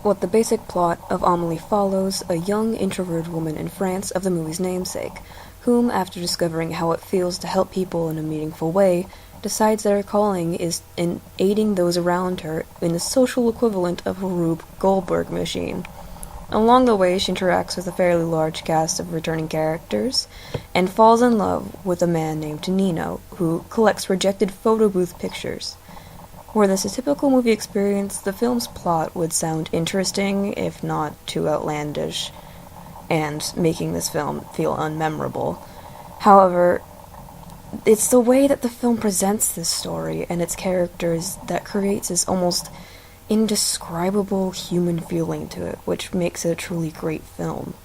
What the basic plot of Amelie follows a young introverted woman in France of the movie's namesake, whom, after discovering how it feels to help people in a meaningful way, decides that her calling is in aiding those around her in the social equivalent of a Rube Goldberg machine. Along the way, she interacts with a fairly large cast of returning characters, and falls in love with a man named Nino, who collects rejected photo booth pictures. Were this a typical movie experience, the film's plot would sound interesting, if not too outlandish, and making this film feel unmemorable. However, it's the way that the film presents this story and its characters that creates this almost indescribable human feeling to it, which makes it a truly great film.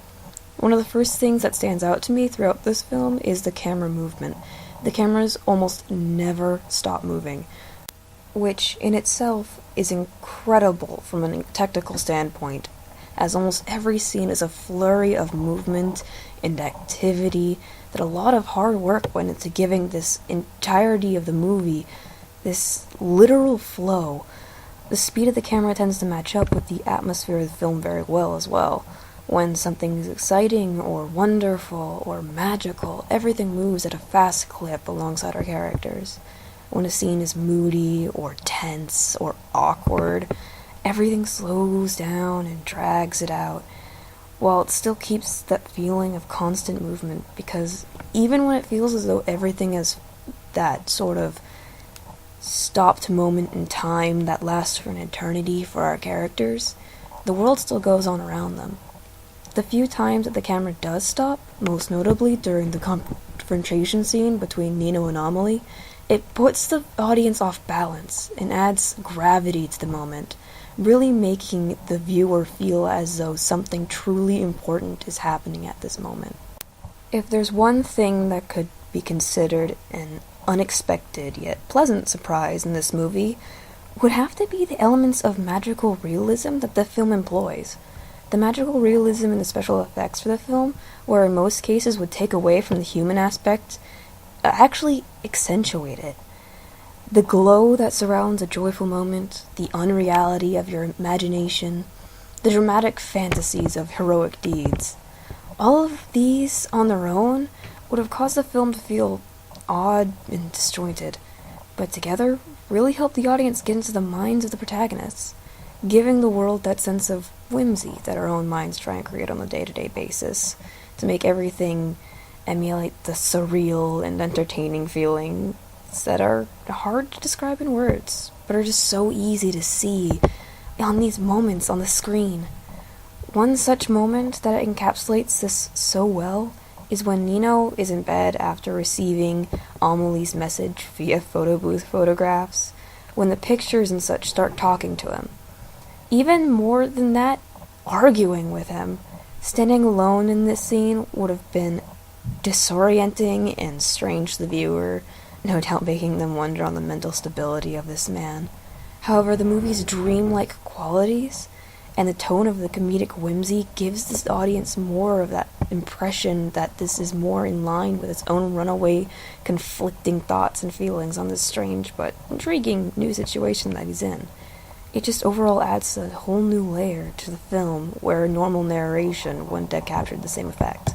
One of the first things that stands out to me throughout this film is the camera movement. The cameras almost never stop moving, which in itself is incredible from a technical standpoint, as almost every scene is a flurry of movement and activity that a lot of hard work went into giving this entirety of the movie this literal flow. The speed of the camera tends to match up with the atmosphere of the film very well as well. When something is exciting or wonderful or magical, everything moves at a fast clip alongside our characters. When a scene is moody or tense or awkward, everything slows down and drags it out, while it still keeps that feeling of constant movement, because even when it feels as though everything is that sort of stopped moment in time that lasts for an eternity for our characters, the world still goes on around them. The few times that the camera does stop, most notably during the confrontation scene between Nino and Amelie, it puts the audience off balance and adds gravity to the moment, really making the viewer feel as though something truly important is happening at this moment. If there's one thing that could be considered an unexpected yet pleasant surprise in this movie, would have to be the elements of magical realism that the film employs. The magical realism in the special effects for the film, where in most cases would take away from the human aspect, actually accentuate it. The glow that surrounds a joyful moment, the unreality of your imagination, the dramatic fantasies of heroic deeds. All of these on their own would have caused the film to feel odd and disjointed, but together really helped the audience get into the minds of the protagonists, giving the world that sense of whimsy that our own minds try and create on a day-to-day basis, to make everything emulate the surreal and entertaining feelings that are hard to describe in words, but are just so easy to see on these moments on the screen. One such moment that encapsulates this so well is when Nino is in bed after receiving Amelie's message via photo booth photographs, when the pictures and such start talking to him. Even more than that, arguing with him. Standing alone in this scene would have been disorienting and strange to the viewer, no doubt making them wonder on the mental stability of this man. However, the movie's dreamlike qualities and the tone of the comedic whimsy gives this audience more of that impression that this is more in line with its own runaway, conflicting thoughts and feelings on this strange but intriguing new situation that he's in. It just overall adds a whole new layer to the film where normal narration wouldn't have captured the same effect.